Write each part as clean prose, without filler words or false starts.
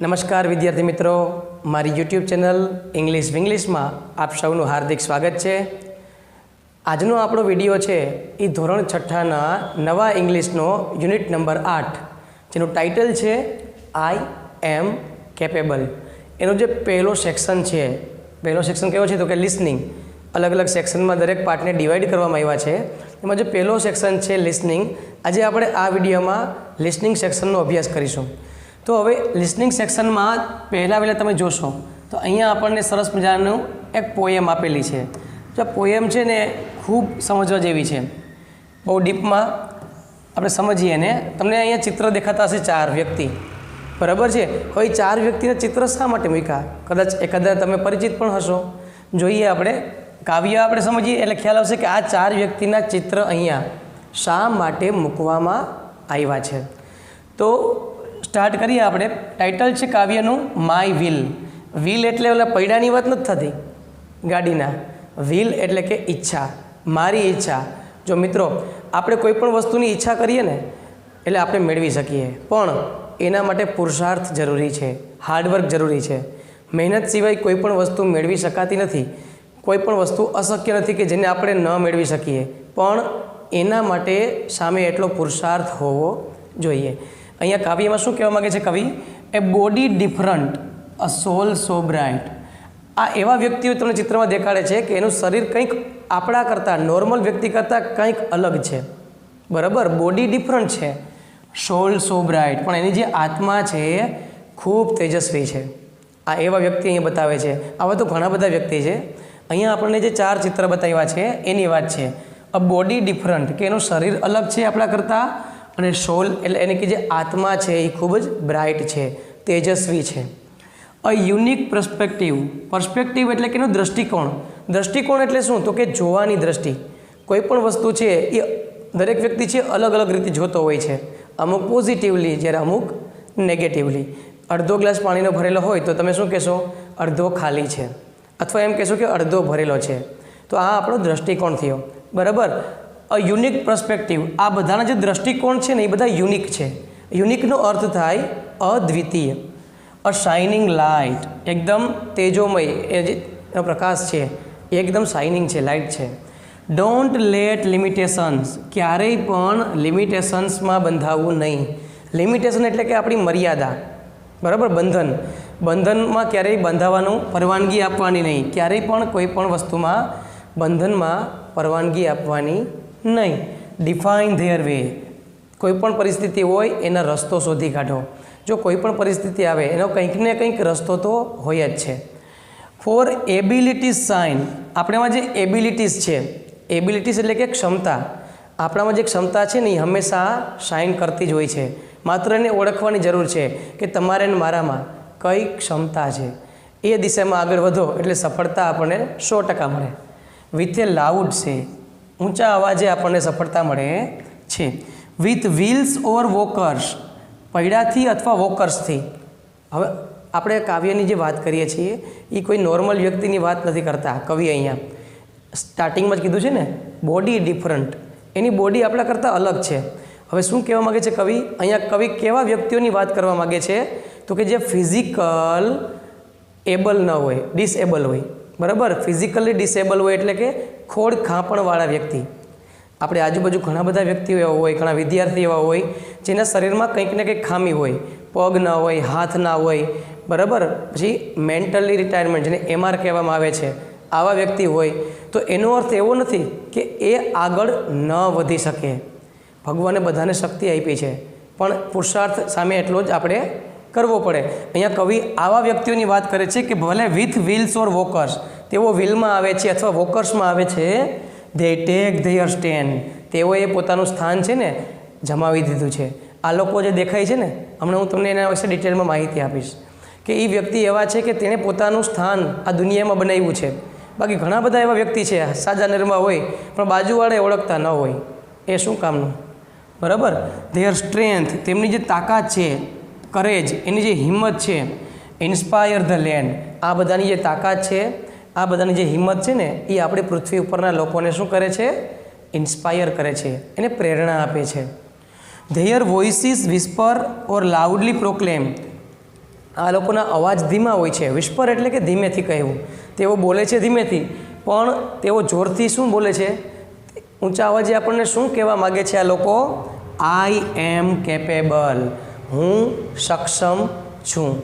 નમસ્કાર વિદ્યાર્થી મિત્રો, મારી યુટ્યુબ ચેનલ ઇંગ્લિશ વિંગ્લિશમાં આપ સૌનું હાર્દિક સ્વાગત છે. આજનો આપણો વિડીયો છે એ ધોરણ 6ના નવા ઇંગ્લિશનો યુનિટ નંબર 8 જેનું ટાઇટલ છે આઈ એમ કેપેબલ. એનો જે પહેલો સેક્શન છે, પહેલો સેક્શન કેવો છે તો કે લિસનિંગ. અલગ અલગ સેક્શનમાં દરેક પાર્ટને ડિવાઈડ કરવામાં આવ્યા છે. એમાં જે પહેલો સેક્શન છે લિસનિંગ, આજે આપણે આ વિડીયોમાં લિસનિંગ સેક્શનનો અભ્યાસ કરીશું. તો હવે લિસનિંગ સેક્શનમાં પહેલાં તમે જોશો તો અહીંયા આપણને સરસ મજાનું એક પોએમ આપેલી છે. જો પોએમ છે ને ખૂબ સમજવા જેવી છે, બહુ ડીપમાં આપણે સમજીએ ને. તમને અહીંયા ચિત્ર દેખાતા હશે 4 વ્યક્તિ, બરાબર છે. હવે 4 વ્યક્તિના ચિત્ર શા માટે મૂક્યા? કદાચ એકાદા તમે પરિચિત પણ હશો. જોઈએ આપણે કાવ્ય આપણે સમજીએ એટલે ખ્યાલ આવશે કે આ 4 વ્યક્તિના ચિત્ર અહીંયા શા માટે મૂકવામાં આવ્યા છે. તો સ્ટાર્ટ કરીએ આપણે. ટાઇટલ છે કાવ્યનું માય વ્હીલ. વ્હીલ એટલે ઓલા પૈડાની વાત નથી થતી ગાડીના. વ્હીલ એટલે કે ઈચ્છા, મારી ઈચ્છા. જો મિત્રો, આપણે કોઈ પણ વસ્તુની ઈચ્છા કરીએ ને એટલે આપણે મેળવી શકીએ, પણ એના માટે પુરુષાર્થ જરૂરી છે, હાર્ડવર્ક જરૂરી છે. મહેનત સિવાય કોઈ પણ વસ્તુ મેળવી શકાતી નથી. કોઈ પણ વસ્તુ અશક્ય નથી કે જેને આપણે ન મેળવી શકીએ, પણ એના માટે સામે એટલો પુરુષાર્થ હોવો જોઈએ. અહીંયા કાવ્યમાં શું કહેવા માગે છે કવિ? એ બોડી ડિફરન્ટ, અ સોલ સો બ્રાઇટ. આ એવા વ્યક્તિઓ તમને ચિત્રમાં દેખાડે છે કે એનું શરીર કંઈક આપણા કરતાં, નોર્મલ વ્યક્તિ કરતાં કંઈક અલગ છે, બરાબર. બોડી ડિફરન્ટ છે, સોલ સો બ્રાઇટ, પણ એની જે આત્મા છે ખૂબ તેજસ્વી છે. આ એવા વ્યક્તિ અહીંયા બતાવે છે. આવા તો ઘણા બધા વ્યક્તિ છે. અહીંયા આપણને જે 4 ચિત્ર બતાવ્યા છે એની વાત છે. અ બોડી ડિફરન્ટ કે એનું શરીર અલગ છે આપણા કરતાં, અને સોલ એટલે એની કે જે આત્મા છે એ ખૂબ જ બ્રાઇટ છે, તેજસ્વી છે. અ યુનિક પર્સ્પેક્ટિવ. પર્સ્પેક્ટિવ એટલે કે એનું દૃષ્ટિકોણ. દૃષ્ટિકોણ એટલે શું તો કે જોવાની દૃષ્ટિ. કોઈ પણ વસ્તુ છે એ દરેક વ્યક્તિ છે અલગ અલગ રીતે જોતો હોય છે. અમુક પોઝિટિવલી, જ્યારે અમુક નેગેટિવલી. અડધો ગ્લાસ પાણીનો ભરેલો હોય તો તમે શું કહેશો? અડધો ખાલી છે, અથવા એમ કહેશો કે અડધો ભરેલો છે. તો આ આપણો દૃષ્ટિકોણ થયો, બરાબર. અ યુનિક પર્સ્પેક્ટિવ. આ બધાના જે દૃષ્ટિકોણ છે ને એ બધા યુનિક છે. યુનિકનો અર્થ થાય અદ્વિતીય. અ શાઇનિંગ લાઇટ. એકદમ તેજોમય એ જે પ્રકાશ છે એ એકદમ શાઇનિંગ છે, લાઇટ છે. Don't late limitations. ક્યારેય પણ લિમિટેશન્સમાં બંધાવવું નહીં. લિમિટેશન એટલે કે આપણી મર્યાદા, બરાબર. બંધનમાં ક્યારેય બંધાવાનું પરવાનગી આપવાની નહીં. ક્યારેય પણ કોઈ પણ વસ્તુમાં બંધનમાં પરવાનગી આપવાની નહીં. Define their way. કોઈ પણ પરિસ્થિતિ હોય એના રસ્તો શોધી કાઢો. જો કોઈ પણ પરિસ્થિતિ આવે એનો કંઈક ને કંઈક રસ્તો તો હોય જ છે. Four abilities sign. આપણામાં જે એબિલિટીઝ છે, એબિલિટીઝ એટલે કે ક્ષમતા. આપણામાં જે ક્ષમતા છે ને એ હંમેશા શાઇન કરતી જ હોય છે. માત્ર એને ઓળખવાની જરૂર છે કે તમારે ને મારામાં કઈ ક્ષમતા છે. એ દિશામાં આગળ વધો એટલે સફળતા આપણને 100% મળે. વિથ એ લાઉડ છે, ઊંચા અવાજે આપણને સફળતા મળે છે. With wheels or walkers. પૈડાથી અથવા વોકર્સથી. હવે આપણે કાવ્યની જે વાત કરીએ છીએ એ કોઈ નોર્મલ વ્યક્તિની વાત નથી કરતા કવિ. અહીંયા સ્ટાર્ટિંગમાં જ કીધું છે ને, બોડી ડિફરન્ટ. એની બોડી આપણા કરતાં અલગ છે. હવે શું કહેવા માગે છે કવિ? અહીંયા કવિ કેવા વ્યક્તિઓની વાત કરવા માગે છે તો કે જે ફિઝિકલ એબલ ન હોય, ડિસએબલ હોય, બરાબર. ફિઝિકલી ડિસેબલ હોય એટલે કે ખોડ ખાંપણવાળા વ્યક્તિ. આપણે આજુબાજુ ઘણા બધા વ્યક્તિઓ એવા હોય, ઘણા વિદ્યાર્થી એવા હોય જેના શરીરમાં કંઈક ને કંઈક ખામી હોય. પગ ના હોય, હાથ ના હોય, બરાબર. પછી મેન્ટલી રિટાયરમેન્ટ, જેને MR કહેવામાં આવે છે, આવા વ્યક્તિ હોય. તો એનો અર્થ એવો નથી કે એ આગળ ન વધી શકે. ભગવાને બધાને શક્તિ આપી છે, પણ પુરુષાર્થ સામે એટલો જ આપણે કરવો પડે. અહીંયા કવિ આવા વ્યક્તિઓની વાત કરે છે કે ભલે વિથ વ્હીલ્સ ઓર વોકર્સ, તેઓ વ્હીલમાં આવે છે અથવા વોકર્સમાં આવે છે. They take their stand. તેઓએ પોતાનું સ્થાન છે ને જમાવી દીધું છે. આ લોકો જે દેખાય છે ને, હમણાં હું તમને એના વિશે ડિટેલમાં માહિતી આપીશ કે એ વ્યક્તિ એવા છે કે તેણે પોતાનું સ્થાન આ દુનિયામાં બનાવ્યું છે. બાકી ઘણા બધા એવા વ્યક્તિ છે સાજા નરમાં હોય પણ બાજુવાળા ઓળખતા ન હોય. એ શું કામનું, બરાબર. Their strength. તેમની જે તાકાત છે, કરેજ, એની જે હિંમત છે. Inspire the land. આ બધાની જે તાકાત છે, આ બધાની જે હિંમત છે ને એ આપણી પૃથ્વી ઉપરના લોકોને શું કરે છે? ઇન્સ્પાયર કરે છે, એને પ્રેરણા આપે છે. Their voices whisper or loudly proclaim. આ લોકોના અવાજ ધીમા હોય છે. વિસ્પર એટલે કે ધીમેથી કહેવું. તેઓ બોલે છે ધીમેથી, પણ તેઓ જોરથી શું બોલે છે? ઊંચા અવાજે આપણને શું કહેવા માગે છે આ લોકો? આઈ એમ કેપેબલ, હું સક્ષમ છું.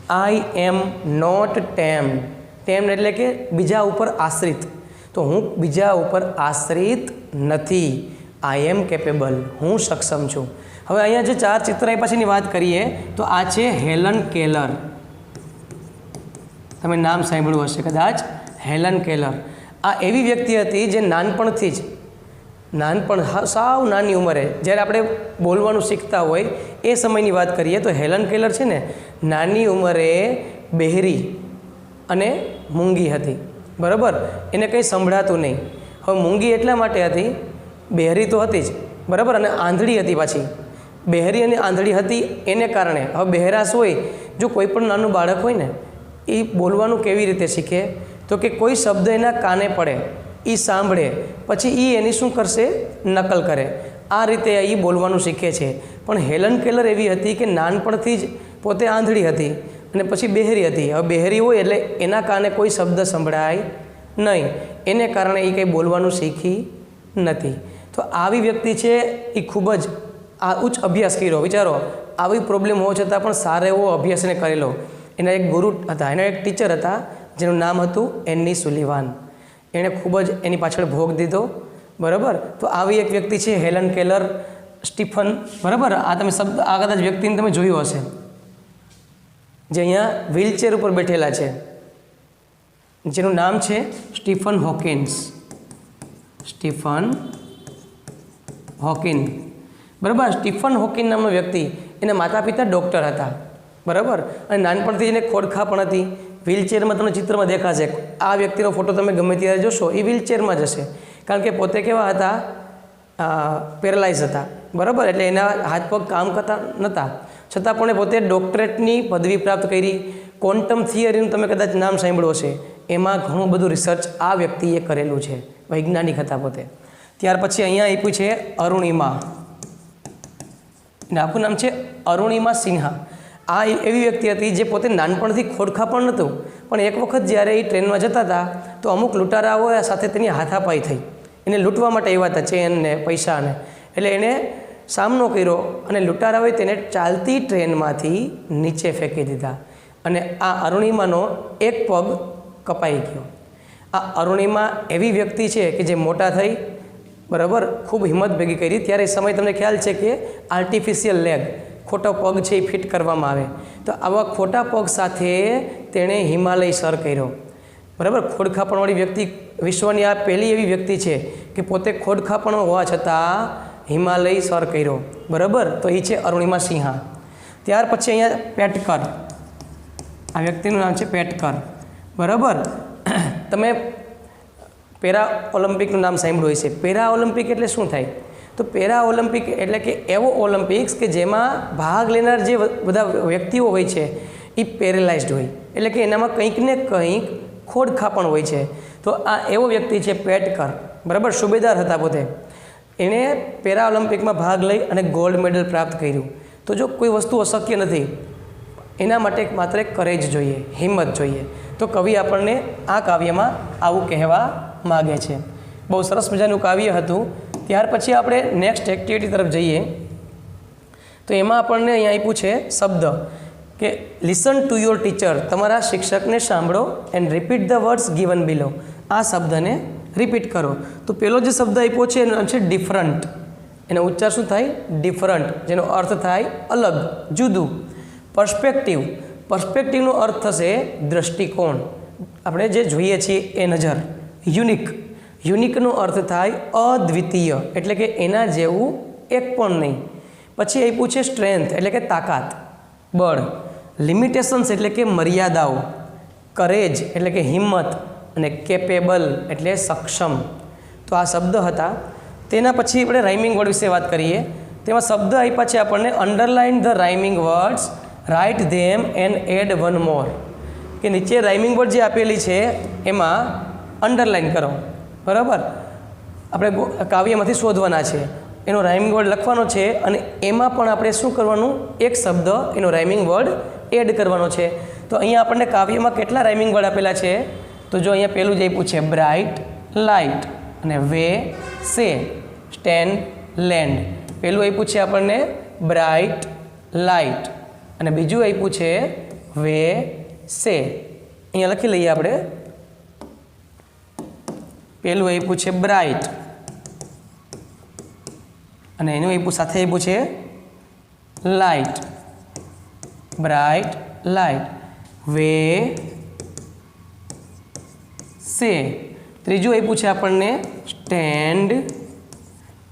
આઈ એમ નોટ ટેમ્ડ. ટેમ્ડ એટલે કે બીજા ઉપર આશ્રિત. તો હું બીજા ઉપર આશ્રિત નથી. આઈ એમ કેપેબલ, હું સક્ષમ છું. હવે અહીંયા જે 4 ચિત્ર આપ્યા છે એની વાત કરીએ તો આ છે હેલન કેલર. તમે નામ સાંભળ્યું હશે કદાચ, હેલન કેલર. આ એવી વ્યક્તિ હતી જે નાનપણથી જ સાવ નાની ઉંમરે જ્યારે આપણે બોલવાનું શીખતા હોય એ સમયની વાત કરીએ તો હેલન કેલર છે ને નાની ઉંમરે બહેરી અને મૂંગી હતી. બરાબર, એને કંઈ સંભળાતું નહીં. હવે મૂંગી એટલા માટે હતી, બહેરી તો હતી જ, બરાબર, અને આંધળી હતી પાછી. બહેરી અને આંધળી હતી એને કારણે હવે બહેરાશ હોય, જો કોઈ પણ નાનું બાળક હોય ને એ બોલવાનું કેવી રીતે શીખે? તો કે કોઈ શબ્દ એના કાને પડે, એ સાંભળે, પછી એ એની શું કરશે? નકલ કરે. આ રીતે એ બોલવાનું શીખે છે. પણ હેલન કેલર એવી હતી કે નાનપણથી જ પોતે આંધળી હતી અને પછી બહેરી હતી. હવે બહેરી હોય એટલે એના કાને કોઈ શબ્દ સંભળાય નહીં, એને કારણે એ કંઈ બોલવાનું શીખી નથી. તો આવી વ્યક્તિ છે એ ખૂબ જ ઉચ્ચ અભ્યાસ કર્યો. વિચારો, આવી પ્રોબ્લેમ હોવા છતાં પણ સારો એવો અભ્યાસ એને કરેલો. એના એક ગુરુ હતા, એના એક ટીચર હતા જેનું નામ હતું એની સુલિવાન. એણે ખૂબ જ એની પાછળ ભોગ દીધો. બરાબર, તો આવી એક વ્યક્તિ છે હેલન કેલર સ્ટીફન. બરાબર, આ તમે શબ્દ આ કદાચ વ્યક્તિને તમે જોયું હશે જે અહીંયા વ્હીલચેર ઉપર બેઠેલા છે, જેનું નામ છે સ્ટીફન હોકિન્સ. સ્ટીફન હોકિન. બરાબર, સ્ટીફન હોકિન નામનો વ્યક્તિ, એના માતા પિતા ડૉક્ટર હતા. બરાબર, અને નાનપણથી એને ખોડખા પણ હતી. વ્હીલચેરમાં તમને ચિત્રમાં દેખાશે. આ વ્યક્તિનો ફોટો તમે ગમે ત્યારે જોશો એ વ્હીલચેરમાં જ હશે, કારણ કે પોતે કેવા હતા? પેરાલાઇઝ હતા. બરાબર, એટલે એના હાથ પગ કામ કરતા નહોતા, છતાં પણ એ પોતે ડૉક્ટરેટની પદવી પ્રાપ્ત કરી. ક્વોન્ટમ થિયરીનું તમે કદાચ નામ સાંભળ્યું હશે. એમાં ઘણું બધું રિસર્ચ આ વ્યક્તિએ કરેલું છે. વૈજ્ઞાનિક હતા પોતે. ત્યાર પછી અહીંયા આપ્યું છે અરુણિમા. એનું આખું નામ છે અરુણિમા સિન્હા. આ એવી વ્યક્તિ હતી જે પોતે નાનપણથી ખોડખા પણ નહોતું, પણ એક વખત જ્યારે એ ટ્રેનમાં જતા હતા તો અમુક લૂંટારાઓ સાથે તેની હાથાપાઈ થઈ. એને લૂંટવા માટે આવ્યા હતા, ચેન ને પૈસાને. એટલે એણે સામનો કર્યો અને લૂંટારાઓએ તેને ચાલતી ટ્રેનમાંથી નીચે ફેંકી દીધા અને આ અરુણિમાનો એક પગ કપાઈ ગયો. આ અરુણિમા એવી વ્યક્તિ છે કે જે મોટા થઈ, બરાબર, ખૂબ હિંમત ભેગી કરી. ત્યારે એ સમય તમને ખ્યાલ છે કે આર્ટિફિશિયલ લેગ, ખોટો પગ છે એ ફિટ કરવામાં આવે. તો આવા ખોટા પગ સાથે તેણે હિમાલય સર કર્યો. બરાબર, ખોડખાપણવાળી વ્યક્તિ વિશ્વની આ પહેલી એવી વ્યક્તિ છે કે પોતે ખોડખાપણ હોવા છતાં હિમાલય સર કર્યો. બરાબર, તો એ છે અરુણિમા સિન્હા. ત્યાર પછી અહીંયા પેટકર. આ વ્યક્તિનું નામ છે પેટકર. બરાબર, તમે પેરા ઓલિમ્પિકનું નામ સાંભળ્યું હશે. પેરા ઓલિમ્પિક એટલે શું થાય? તો પેરા ઓલિમ્પિક એટલે કે એવો ઓલિમ્પિક્સ કે જેમાં ભાગ લેનાર જે બધા વ્યક્તિઓ હોય છે એ પેરેલાઇઝડ હોય, એટલે કે એનામાં કંઈક ને કંઈક ખોડખાપણ હોય છે. તો આ એવો વ્યક્તિ છે પેટકર. બરાબર, સુબેદાર હતા પોતે. એણે પેરા ઓલિમ્પિકમાં ભાગ લઈ અને ગોલ્ડ મેડલ પ્રાપ્ત કર્યું. તો જો કોઈ વસ્તુ અશક્ય નથી, એના માટે માત્ર એક કરેજ જોઈએ, હિંમત જોઈએ. તો કવિ આપણને આ કાવ્યમાં આવું કહેવા માગે છે. બહુ સરસ મજાનું કાવ્ય હતું. ત્યાર પછી આપણે નેક્સ્ટ એક્ટિવિટી તરફ જઈએ તો એમાં આપણને અહીંયા આપ્યું છે શબ્દ કે લિસન ટુ યોર ટીચર. તમારા શિક્ષકને સાંભળો and repeat the words given below. આ શબ્દને રિપીટ કરો. તો પેલો જે શબ્દ આપ્યો છે એનો છે ડિફરન્ટ. એનો ઉચ્ચાર શું થાય? ડિફરન્ટ, જેનો અર્થ થાય અલગ, જુદું. પર્સ્પેક્ટિવ. પર્સ્પેક્ટિવનો અર્થ થશે દૃષ્ટિકોણ, આપણે જે જોઈએ છીએ એ નજર. યુનિક. યુનિકનો અર્થ થાય અદ્વિતીય, એટલે કે એના જેવું એક પણ નહીં. પછી આપ્યું છે સ્ટ્રેન્થ, એટલે કે તાકાત, બળ. લિમિટેશન્સ એટલે કે મર્યાદાઓ. કરેજ એટલે કે હિંમત, અને કેપેબલ એટલે સક્ષમ. તો આ શબ્દ હતા. તેના પછી આપણે રાઇમિંગ વર્ડ વિશે વાત કરીએ. તેમાં શબ્દ આપ્યા છે આપણને underline the rhyming words, write them and add one more. કે નીચે રાઇમિંગ વર્ડ જે આપેલી છે એમાં અંડરલાઇન કરો. બરાબર, આપણે કાવ્યમાંથી શોધવાના છે, એનો રાઇમિંગ વર્ડ લખવાનો છે અને એમાં પણ આપણે શું કરવાનું? એક શબ્દ એનો રાઇમિંગ વર્ડ એડ કરવાનો છે. તો અહીંયા આપણને કાવ્યમાં કેટલા રાઇમિંગ વર્ડ આપેલા છે? તો જો અહીંયા પહેલું જ આપ્યું છે બ્રાઇટ, લાઇટ અને વે, સે, સ્ટેન્ડ, લેન્ડ. પહેલું આપ્યું છે આપણને બ્રાઇટ, લાઇટ અને બીજું આપ્યું છે વે, સે. અહીંયા લખી લઈએ આપણે. પહેલું આપ્યું છે બ્રાઇટ અને એનું આપ્યું સાથે આપ્યું છે લાઇટ. બ્રાઇટ, લાઇટ, વે, સે. ત્રીજું આપ્યું છે આપણને સ્ટેન્ડ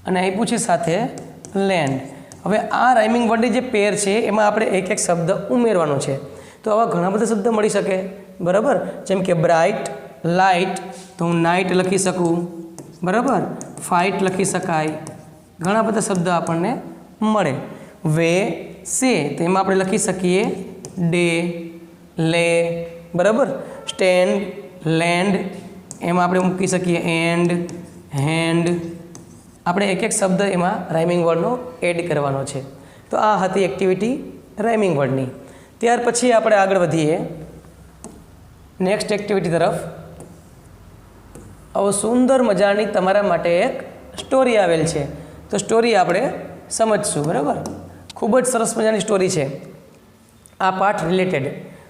અને આપ્યું છે સાથે લેન્ડ. હવે આ રાઇમિંગ વર્ડની જે પેર છે એમાં આપણે એક એક શબ્દ ઉમેરવાનો છે. તો આવા ઘણા બધા શબ્દ મળી શકે, બરાબર. જેમ કે બ્રાઇટ, લાઇટ તો હું નાઇટ લખી શકું, બરાબર. ફાઇટ લખી શકાય, ઘણા બધા શબ્દ આપણને મળે. વે, સે તો એમાં આપણે લખી શકીએ ડે, લે, બરાબર. સ્ટેન્ડ, લેન્ડ એમાં આપણે મૂકી શકીએ એન્ડ, હેન્ડ. આપણે એક એક શબ્દ એમાં રાઇમિંગ વર્ડનો એડ કરવાનો છે. તો આ હતી એક્ટિવિટી રાઇમિંગ વર્ડની. ત્યાર પછી આપણે આગળ વધીએ નેક્સ્ટ એક્ટિવિટી તરફ. આવો સુંદર મજાની તમારા માટે એક સ્ટોરી આવેલ છે. તો સ્ટોરી આપણે સમજશું, બરાબર. ખૂબ જ સરસ મજાની સ્ટોરી છે આ પાઠ રિલેટેડ,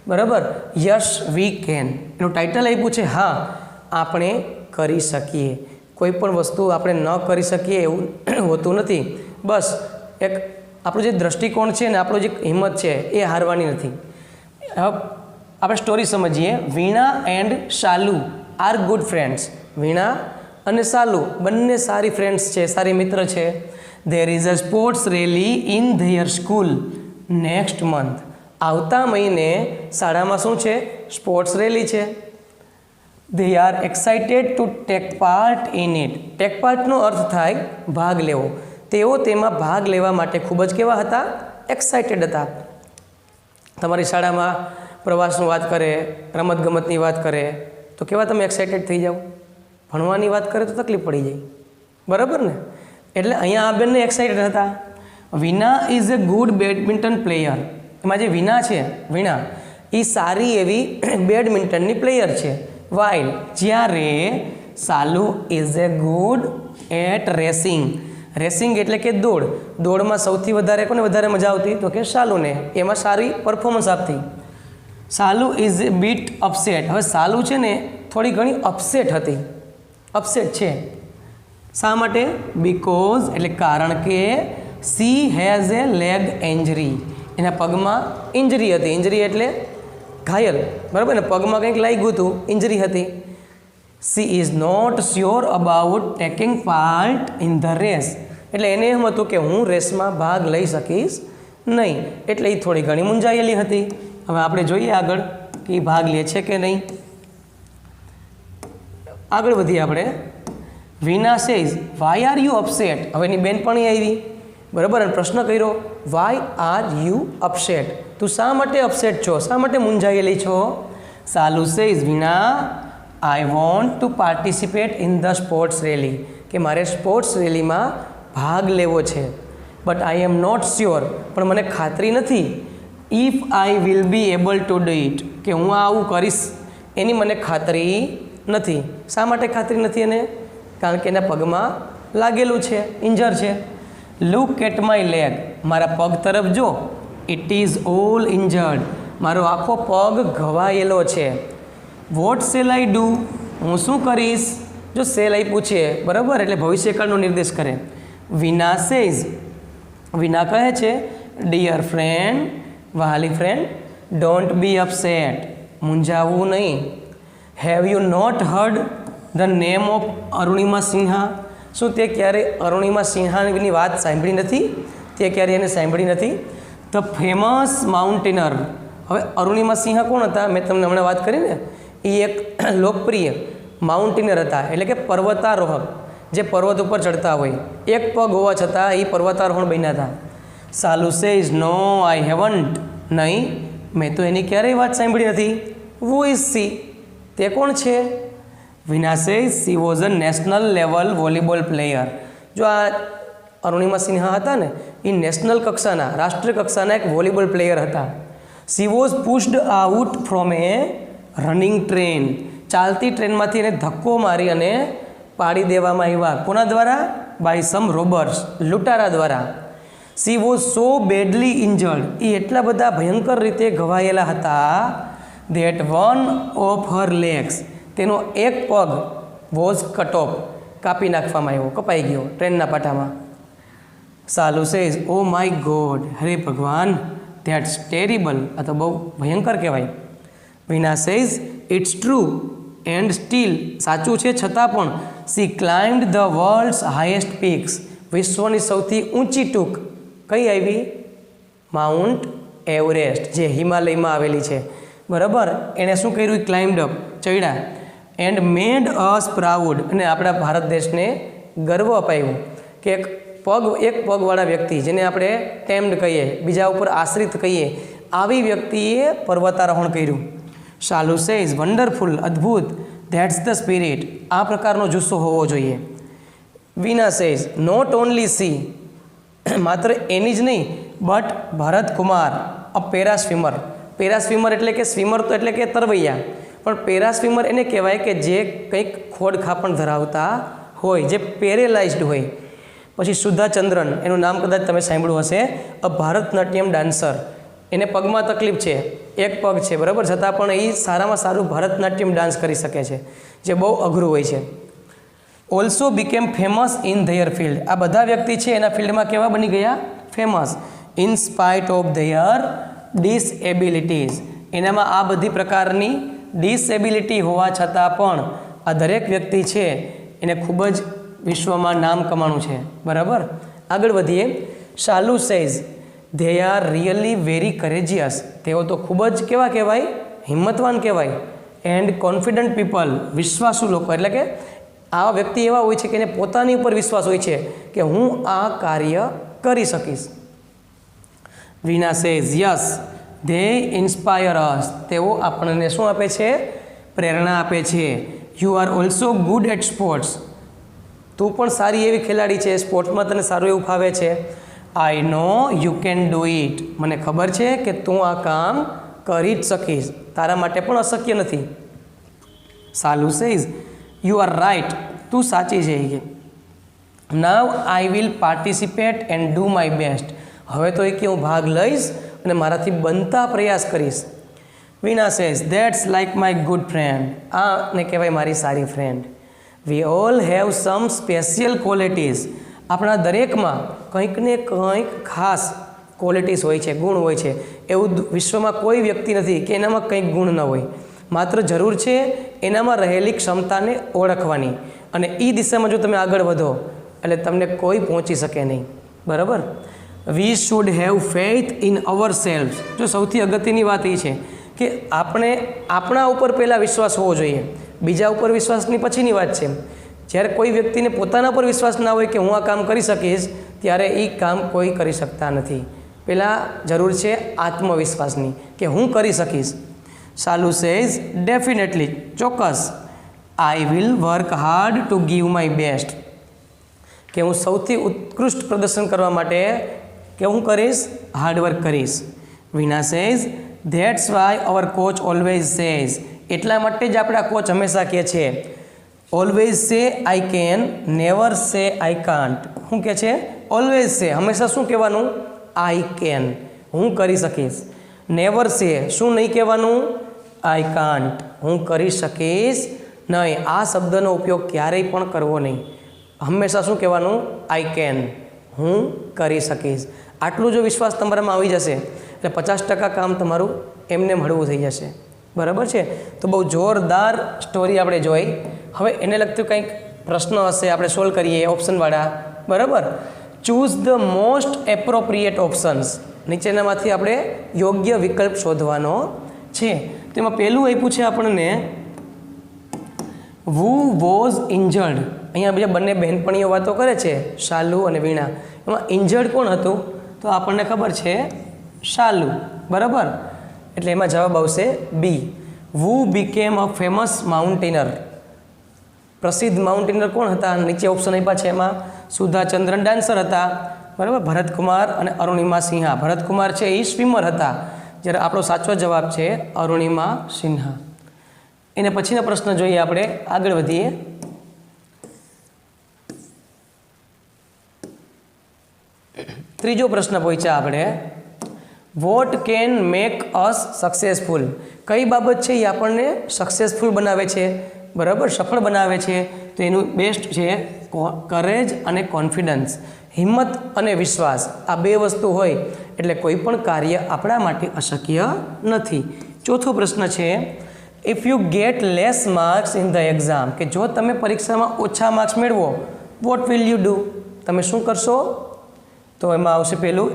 બરાબર. યસ વી કેન એનું ટાઇટલ આપ્યું છે હા આપણે કરી શકીએ. કોઈ પણ વસ્તુ આપણે ન કરી શકીએ એવું હોતું નથી. બસ એક આપણું જે દૃષ્ટિકોણ છે ને આપણું જે હિંમત છે એ હારવાની નથી. હવે આપણે સ્ટોરી સમજીએ. Veena and Shalu are good friends. Veena અને શાલુ બંને સારી ફ્રેન્ડ્સ છે, સારી મિત્ર છે. There is a sports rally in their school next month. આવતા મહિને શાળામાં શું છે? સ્પોર્ટ્સ રેલી છે. they are excited to take part in it. Take પાર્ટનો અર્થ થાય ભાગ લેવો. તેઓ તેમાં ભાગ લેવા માટે ખૂબ જ કેવા હતા? એક્સાઇટેડ હતા. તમારી શાળામાં પ્રવાસની વાત કરે, રમતગમતની વાત કરે તો કેવા તમે એક્સાઇટેડ થઈ જાઓ? ભણવાની વાત કરે તો તકલીફ પડી જાય, બરાબર ને. એટલે અહીંયા આ બંને એક્સાઇટેડ હતા. Veena is a good badminton player. એમાં જે વીણા છે, વીણા એ સારી એવી બેડમિન્ટનની પ્લેયર છે. વાઇલ જ્યારે Shalu is a good at racing. Racing એટલે કે દોડ. દોડમાં સૌથી વધારે કોને વધારે મજા આવતી? તો કે શાલુને. એમાં સારી પરફોર્મન્સ આપતી. Shalu is A bit upset. હવે શાલુ છે ને થોડી ઘણી અપસેટ હતી, અપસેટ છે. શા માટે? બીકોઝ એટલે કારણ કે she has a leg injury. એના પગમાં ઇન્જરી હતી. ઇન્જરી એટલે ઘાયલ, બરાબર ને. પગમાં કંઈક લાગ્યું હતું, ઇન્જરી હતી. She is not sure about taking part in the race. એટલે એને એમ હતું કે હું રેસમાં ભાગ લઈ શકીશ નહીં. એટલે એ થોડી ઘણી મૂંઝાયેલી હતી. હવે આપણે જોઈએ આગળ કે એ ભાગ લે છે કે નહીં. આગળ વધીએ આપણે. Veena says why are you upset. હવે એની બેનપણી આવી, બરાબર, અને પ્રશ્ન કર્યો વાય આર યુ અપસેટ. તું શા માટે અપસેટ છો? શા માટે મૂંઝાયેલી છો? Shalu says Veena I want to participate in the sports rally. કે મારે સ્પોર્ટ્સ રેલીમાં ભાગ લેવો છે. But I am not sure. પણ મને ખાતરી નથી. If I will be able to do it. કે હું આવું કરીશ એની મને ખાતરી નથી. શા માટે ખાતરી નથી એને? કારણ કે એના પગમાં લાગેલું છે, ઇન્જર છે. Look at my leg. મારા પગ તરફ જો. It is all injured. મારો આખો પગ ઘવાયેલો છે. What shall I do. હું શું કરીશ? જો સેલ આઈ પૂછે, બરાબર, એટલે ભવિષ્યકાળનો નિર્દેશ કરે. વીણા સેઝ. વીણા કહે છે ડિયર ફ્રેન્ડ, વહાલી ફ્રેન્ડ, ડોન્ટ બી અપસેટ. મૂંઝાવવું નહીં. Have you not heard the name of Arunima Sinha. શું તે ક્યારે અરુણિમા સિન્હાની વાત સાંભળી નથી? તે ક્યારે એને સાંભળી નથી? The famous mountaineer. હવે અરુણિમા સિન્હા કોણ હતા? મેં તમને હમણાં વાત કરી ને. એ એક લોકપ્રિય માઉન્ટેનર હતા, એટલે કે પર્વતારોહક, જે પર્વત ઉપર ચડતા હોય. એક પગ હોવા છતાં એ પર્વતારોહણ બન્યા હતા. Shalu says no I haven't. નહીં, મેં તો એની ક્યારેય વાત સાંભળી નથી. Who is she. તે કોણ છે? Veena says she was a national level volleyball player. જો આ અરુણિમા સિન્હા હતા ને એ નેશનલ કક્ષાના, રાષ્ટ્રીય કક્ષાના એક વોલીબોલ પ્લેયર હતા. She was pushed out from a running train. ચાલતી ટ્રેનમાંથી એને ધક્કો મારી અને પાડી દેવામાં આવ્યા. કોના દ્વારા? બાય સમ રોબર્સ, લૂંટારા દ્વારા. She was so badly injured. એ એટલા બધા ભયંકર રીતે ઘવાયેલા હતા that one of her legs. તેનો એક પગ વોઝ કટ ઓફ, કાપી નાખવામાં આવ્યો, કપાઈ ગયો ટ્રેનના પાટામાં. સાલુ સેઝ ઓ માય ગોડ, હરે ભગવાન, ધેટ્સ ટેરિબલ. આ તો બહુ ભયંકર કહેવાય. Veena says it's true and still. સાચું છે છતાં પણ. She climbed the world's highest peaks. વિશ્વની સૌથી ઊંચી ટૂંક કઈ આવી? માઉન્ટ એવરેસ્ટ, જે હિમાલયમાં આવેલી છે. બરાબર, એણે શું કર્યું? ક્લાઇમ્ડ અપ, ચડ્યા. And made us proud. અને આપણા ભારત દેશને ગર્વ અપાવ્યું કે એક પગવાળા વ્યક્તિ, જેને આપણે ટેમ્ડ કહીએ, બીજા ઉપર આશ્રિત કહીએ, આવી વ્યક્તિએ પર્વતારોહણ કર્યું. શાલુ સેઝ વન્ડરફુલ, અદ્ભુત. That's the spirit. આ પ્રકારનો જુસ્સો હોવો જોઈએ. વિના સેઝ નોટ ઓનલી સી. માત્ર એની જ નહીં, but Bharatkumar a para swimmer. Para swimmer એટલે કે સ્વિમર તો એટલે કે તરવૈયા, પણ પેરા સ્વિમર એને કહેવાય કે જે કંઈક ખોડ ખાપણ ધરાવતા હોય, જે પેરેલાઇઝડ હોય. પછી સુધાચંદ્રન, એનું નામ કદાચ તમે સાંભળ્યું હશે, અ ભારતનાટ્યમ ડાન્સર. એને પગમાં તકલીફ છે, એક પગ છે, બરાબર, છતાં પણ એ સારામાં સારું ભરતનાટ્યમ ડાન્સ કરી શકે છે, જે બહુ અઘરું હોય છે. Also became famous in their field. આ બધા વ્યક્તિ છે એના ફિલ્ડમાં કેવા બની ગયા? Famous. In spite of their disabilities. એનામાં આ બધી પ્રકારની ડિસએબિલિટી હોવા છતાં પણ આ દરેક વ્યક્તિ છે એને ખૂબ જ વિશ્વમાં નામ કમાણું છે. બરાબર, આગળ વધીએ. Shalu says they are really very courageous. તેઓ તો ખૂબ જ કેવા કહેવાય? હિંમતવાન કહેવાય. And confident people. વિશ્વાસુ લોકો, એટલે કે આ વ્યક્તિ એવા હોય છે કે એને પોતાની ઉપર વિશ્વાસ હોય છે કે હું આ કાર્ય કરી શકીશ. Veena says yes they inspire us. તેઓ આપણને શું આપે છે? પ્રેરણા આપે છે. You are also good at sports. તું પણ સારી એવી ખેલાડી છે, સ્પોર્ટ્સમાં તને સારું એવું ફાવે છે. આઈ નો યુ કેન ડુ ઇટ. મને ખબર છે કે તું આ કામ કરી જ શકીશ, તારા માટે પણ અશક્ય નથી. Shalu says you are right. તું સાચી છે. Now I will participate and do my best. હવે તો કે હું ભાગ લઈશ અને મારાથી બનતા પ્રયાસ કરીશ. Veena says that's like my good friend. આને કહેવાય મારી સારી friend. We all have sum special qualities. આપણા દરેકમાં કંઈક ને કંઈક ખાસ ક્વોલિટીઝ હોય છે, ગુણ હોય છે. એવું વિશ્વમાં કોઈ વ્યક્તિ નથી કે એનામાં કંઈક ગુણ ન હોય. માત્ર જરૂર છે એનામાં રહેલી ક્ષમતાને ઓળખવાની, અને એ દિશામાં જો તમે આગળ વધો એટલે તમને કોઈ પહોંચી શકે નહીં. બરાબર. We should have faith in our self. જો સૌથી અગત્યની વાત એ છે કે આપણે આપણા ઉપર પહેલાં વિશ્વાસ હોવો જોઈએ, બીજા ઉપર વિશ્વાસની પછીની વાત છે. જ્યારે કોઈ વ્યક્તિને પોતાના પર વિશ્વાસ ના હોય કે હું આ કામ કરી શકીશ, ત્યારે એ કામ કોઈ કરી શકતા નથી. પહેલાં જરૂર છે આત્મવિશ્વાસની કે હું કરી શકીશ. શાલુ સેઝ ડેફિનેટલી, ચોક્કસ. I will work hard to give my best. કે હું સૌથી ઉત્કૃષ્ટ પ્રદર્શન કરવા માટે કે હું કરીશ? હાર્ડવર્ક કરીશ. Veena says that's why our coach always says. એટલા માટે જ આપણા કોચ હંમેશા કહે છે always say I can, never સે આઈ કાન્ટ. શું કહે છે? ઓલવેઝ સે, હંમેશા શું કહેવાનું? આઈ કેન, હું કરી શકીશ. નેવર સે, શું નહીં કહેવાનું? આઈ કાન્ટ, હું કરી શકીશ નહીં. આ શબ્દનો ઉપયોગ ક્યારેય પણ કરવો નહીં. હંમેશા શું કહેવાનું? આઈ કેન, હું કરી શકીશ. આટલું જો વિશ્વાસ તમારામાં આવી જશે એટલે 50% કામ તમારું એમને હળવું થઈ જશે. બરાબર છે. તો બહુ જોરદાર સ્ટોરી આપણે જોઈ. હવે એને લગતું કંઈક પ્રશ્ન હશે, આપણે સોલ્વ કરીએ ઓપ્શનવાળા. બરાબર. Choose the most appropriate options. નીચેનામાંથી આપણે યોગ્ય વિકલ્પ શોધવાનો છે. તેમાં પહેલું આપ્યું છે આપણને વુ વોઝ ઇન્જર્ડ. અહીંયા બીજા બંને બહેનપણીઓ વાતો કરે છે, શાલુ અને વીણા. એમાં ઇન્જર્ડ કોણ હતું? તો આપણને ખબર છે શાલુ. બરાબર. એટલે એમાં જવાબ આવશે બી. વુ બીકેમ અ ફેમસ માઉન્ટેનર. પ્રસિદ્ધ માઉન્ટેનર કોણ હતા? નીચે ઓપ્શન આપ્યા છે એમાં સુધાચંદ્રન ડાન્સર હતા. બરાબર. ભરતકુમાર અને અરુણિમા સિંહા. ભરતકુમાર છે એ સ્વિમર હતા, જ્યારે આપણો સાચો જવાબ છે અરુણિમા સિન્હા. એને પછીનો પ્રશ્ન જોઈએ, આપણે આગળ વધીએ. ત્રીજો પ્રશ્ન પૂછ્યા આપણે, what can make us successful. કઈ બાબત છે એ આપણને સક્સેસફુલ બનાવે છે, બરાબર, સફળ બનાવે છે? તો એનું બેસ્ટ છે કરેજ અને કોન્ફિડન્સ. હિંમત અને વિશ્વાસ, આ બે વસ્તુ હોય એટલે કોઈ પણ કાર્ય આપણા માટે અશક્ય નથી. ચોથો પ્રશ્ન છે, if you get less marks in the exam. કે જો તમે પરીક્ષામાં ઓછા માર્ક્સ મેળવો, વોટ વિલ યુ ડુ? તમે શું કરશો? તો એમાં આવશે પહેલું,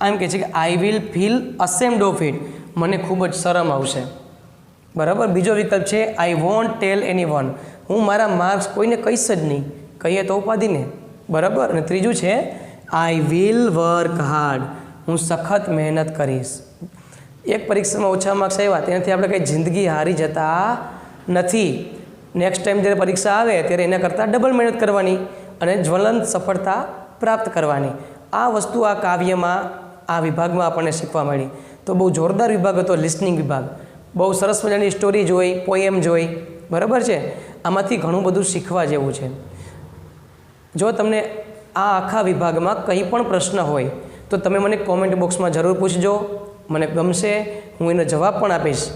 આમ કહે છે કે I will feel ashamed of it. મને ખૂબ જ શરમ આવશે, બરાબર. બીજો વિકલ્પ છે I want tail any one. હું મારા માર્ક્સ કોઈને કહીશ જ નહીં, કહીએ તો ઉપાધિને, બરાબર. અને ત્રીજું છે આઈ વિલ વર્ક હાર્ડ. હું સખત મહેનત કરીશ. એક પરીક્ષામાં ઓછા માર્ક્સ આવ્યા તેનાથી આપણે કંઈ જિંદગી હારી જતા નથી. નેક્સ્ટ ટાઈમ જ્યારે પરીક્ષા આવે ત્યારે એના કરતાં ડબલ મહેનત કરવાની અને જ્વલંત સફળતા પ્રાપ્ત કરવાની. આ વસ્તુ આ કાવ્યમાં, આ વિભાગમાં આપણને શીખવા મળી. તો બહુ જોરદાર વિભાગ હતો લિસનિંગ વિભાગ. બહુ સરસ મજાની સ્ટોરી જોઈ, પોએમ જોઈ, બરાબર છે. આમાંથી ઘણું બધું શીખવા જેવું છે. જો તમને આ આખા વિભાગમાં કંઈ પણ પ્રશ્ન હોય તો તમે મને કોમેન્ટ બોક્સમાં જરૂર પૂછજો. મને ગમશે, હું એનો જવાબ પણ આપીશ.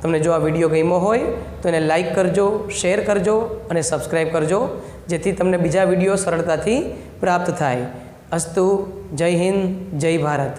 તમને જો આ વિડીયો ગમ્યો હોય તો એને લાઈક કરજો, શેર કરજો અને સબસ્ક્રાઈબ કરજો, જેથી તમને બીજા વિડીયો સરળતાથી પ્રાપ્ત થાય. અસ્તુ. જય હિન્દ, જય ભારત.